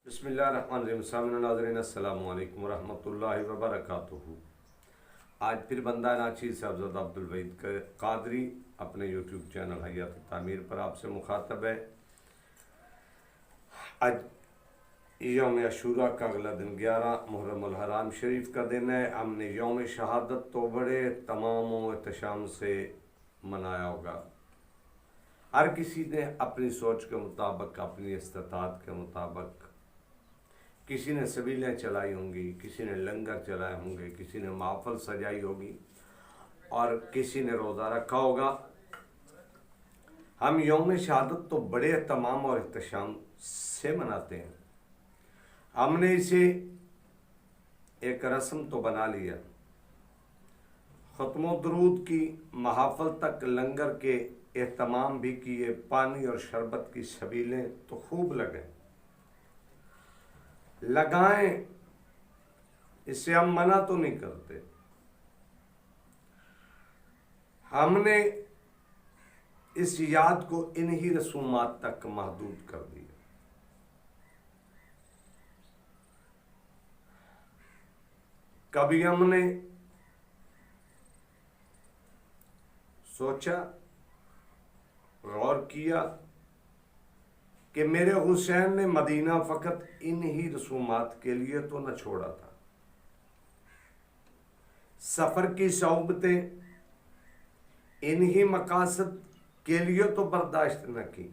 बिस्मिल्लाहिर्रहमानिर्रहीम। अस्सलामु अलैकुम वरहमतुल्लाहि वबरकातुहू। आज फिर बंदा नाची साहबजादा अब्दुल वहीद कादरी अपने यूट्यूब चैनल हयात तामीर पर आपसे मुखातब है। आज यौम अशूरा का अगला दिन 11 मुहर्रम अल हराम शरीफ का दिन है। हमने यौम शहादत तो बड़े तमाम एहतशाम से मनाया होगा। हर किसी ने अपनी सोच के मुताबिक, अपनी इस्तात के मुताबिक, किसी ने सबीलें चलाई होंगी, किसी ने लंगर चलाए होंगे, किसी ने महफिल सजाई होगी और किसी ने रोज़ा रखा होगा। हम यौम शहादत तो बड़े तमाम और एहतशाम से मनाते हैं। हमने इसे एक रस्म तो बना लिया। ख़त्म दरूद की महफिल तक लंगर के एहतमाम भी किए, पानी और शरबत की सबीलें तो खूब लगाएं, इससे हम मना तो नहीं करते। हमने इस याद को इन्हीं रसूमात तक महदूद कर दिया। कभी हमने सोचा, गौर किया कि मेरे हुसैन ने मदीना फ़कत इन्हीं रसूमात के लिए तो न छोड़ा था। सफ़र की सौबतें इन्हीं मकासद के लिए तो बर्दाश्त न की।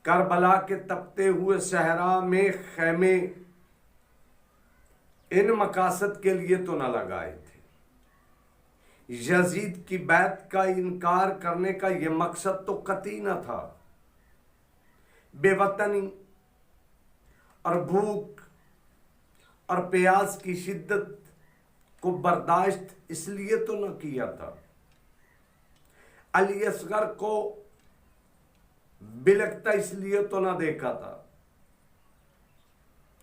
करबला के तपते हुए सहरा में खैमे इन मकासद के लिए तो न लगाए थे। यजीद की बैत का इनकार करने का यह मकसद तो कतई न था। बेवतनी और भूख और प्यास की शिद्दत को बर्दाश्त इसलिए तो न किया था। अली असगर को बिलकता इसलिए तो न देखा था।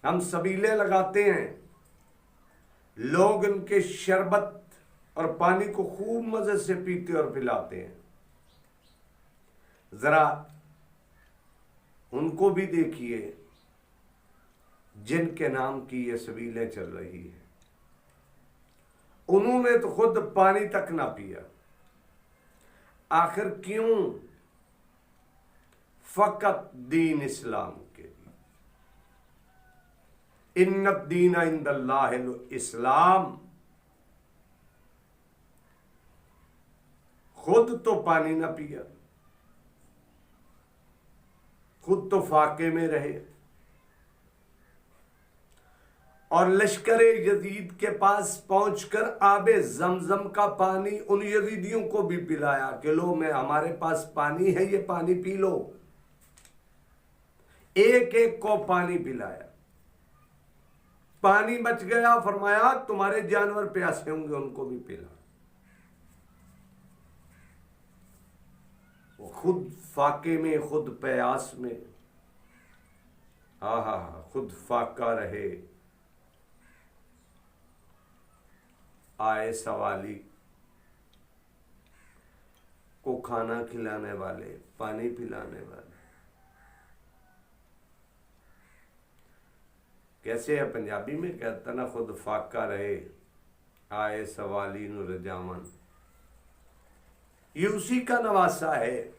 हम सबीले लगाते हैं, लोग उनके शरबत और पानी को खूब मजे से पीते और पिलाते हैं। जरा उनको भी देखिए जिनके नाम की ये सबीलें चल रही है। उन्होंने तो खुद पानी तक ना पिया। आखिर क्यों? फकत दीन इस्लाम के लिए। इन्नद दीन इंदल्लाहिल इस्लाम। खुद तो पानी ना पिया, खुद तो फाके में रहे और लश्कर यजीद के पास पहुंचकर आबे जमजम का पानी उन यजीदियों को भी पिलाया कि लो, मैं हमारे पास पानी है, ये पानी पी लो। एक एक को पानी पिलाया। पानी बच गया, फरमाया तुम्हारे जानवर प्यासे होंगे, उनको भी पिला। वो खुद फाके में, खुद प्यास में, खुद फाका रहे। आए सवाली को खाना खिलाने वाले, पानी पिलाने वाले। कैसे है पंजाबी में कहता ना, खुद फाका रहे आए सवाली नु रजामन। ये उसी का नवासा है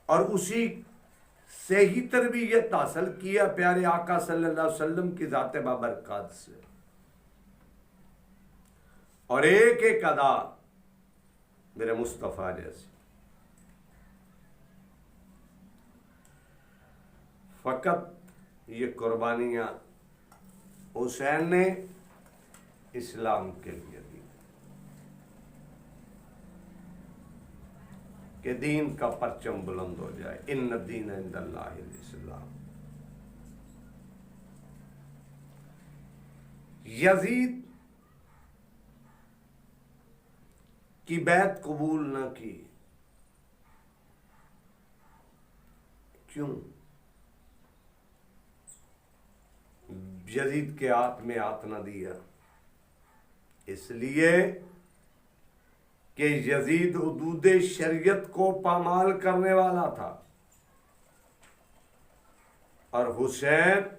और उसी से ही तरबियत हासिल किया प्यारे आका सल्लल्लाहु अलैहि वसल्लम की ज़ाते बाबरकत से। और एक एक अदा मेरे मुस्तफ़ा जैसे। फ़कत ये कुर्बानियाँ हुसैन ने इस्लाम के लिए दी कि दीन का परचम बुलंद हो जाए। इन्न दीन इंदल्लाहिल इस्लाम। यजीद की बैत कबूल न की। क्यों? यजीद के हाथ में हाथ न दिया, इसलिए कि यजीद हुदूद शरीयत को पामाल करने वाला था। और हुसैन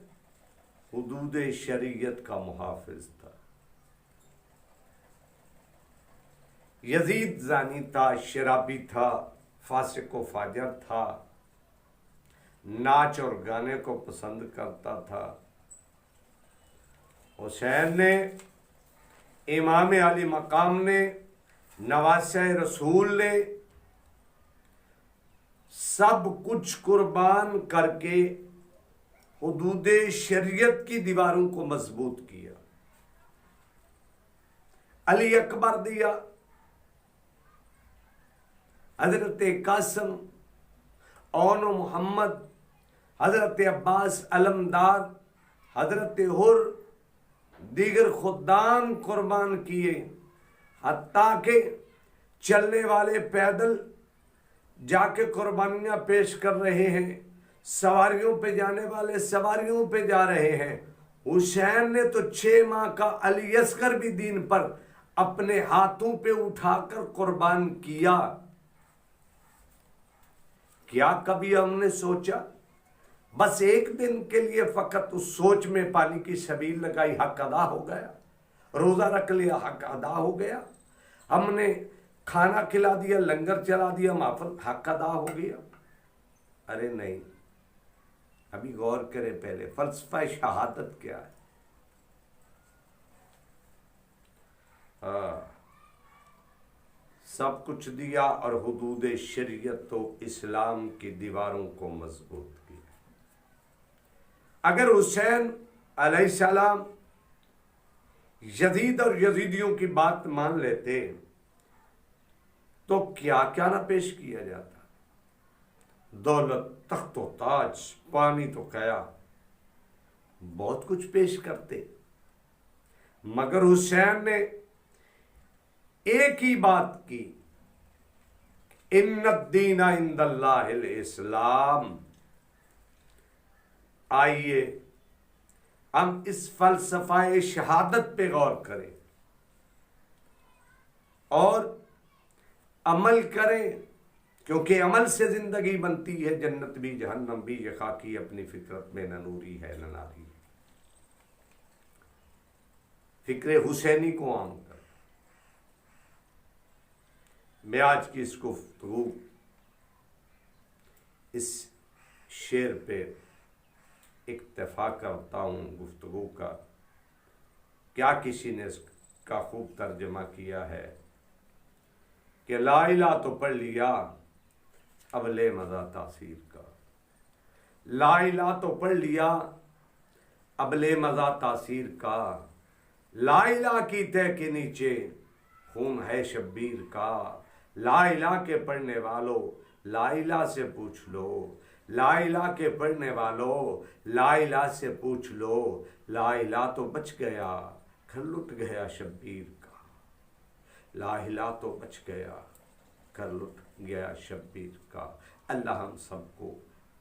हुदूद शरीयत का मुहाफिज था। यजीद जानी था, शराबी था, फासिक व फाजर था, नाच और गाने को पसंद करता था। हुसैन ने, इमाम अली मकाम ने, नवासे रसूल ने सब कुछ कुर्बान करके हुदूद शरीयत की दीवारों को मजबूत किया। अली अकबर दिया, हजरत कासिम, औन मोहम्मद, हजरत अब्बास अलमदार, हजरत हुर, दीगर खुदाम कुर्बान किए। हत्ता के चलने वाले पैदल जाके कुर्बानियां पेश कर रहे हैं, सवारियों पे जाने वाले सवारियों पे जा रहे हैं। हुसैन ने तो 6 माह का अली असगर भी दीन पर अपने हाथों पे उठाकर कुर्बान किया। क्या कभी हमने सोचा बस एक दिन के लिए फकत उस सोच में पानी की छबील लगाई, हक अदा हो गया, रोजा रख लिया, हक अदा हो गया, हमने खाना खिला दिया, लंगर चला दिया, महफिल, हक अदा हो गया? अरे नहीं, अभी गौर करें पहले फलसफा शहादत क्या है। सब कुछ दिया और हुदूद शरीयत तो इस्लाम की दीवारों को मजबूत किया। अगर हुसैन अलैहिस्सलाम यजीद और यजीदियों की बात मान लेते तो क्या क्या ना पेश किया जाता। दौलत, तख्त व ताज, पानी तो कया, बहुत कुछ पेश करते। मगर हुसैन ने एक ही बात की, इन्नद्दीना इंदल्लाहिल इस्लाम। आइए हम इस फलसफाए शहादत पे गौर करें और अमल करें, क्योंकि अमल से जिंदगी बनती है, जन्नत भी जहन्नम भी। ये खाकी अपनी फितरत में न नूरी है न नारी है। फिक्र हुसैनी को आम कर। मैं आज की इस गुफ्तगू, इस शेर पे इक्तफा करता हूँ गुफ्तगू का। क्या किसी ने इसका खूब तर्जमा किया है कि ला इलाहा तो पढ़ लिया, अब ले मजा तासीर का। ला इलाहा तो पढ़ लिया, अब ले मजा तासीर का। ला इलाहा की तह के नीचे खून है शब्बीर का। ला इलाहा के पढ़ने वालों, ला इलाहा से पूछ लो। ला इलाहा के पढ़ने वालों, ला इलाहा से पूछ लो। ला इलाहा तो बच गया, घर लुट गया शब्बीर का। ला इलाहा तो बच गया, घर लुट गया शब्बीर का। अल्लाह हम सबको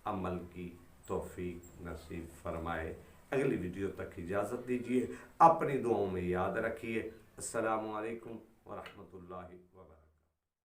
अमल की तौफीक नसीब फरमाए। अगली वीडियो तक इजाज़त दीजिए, अपनी दुआओं में याद रखिए। अस्सलामु अलैकुम व रहमतुल्लाहि।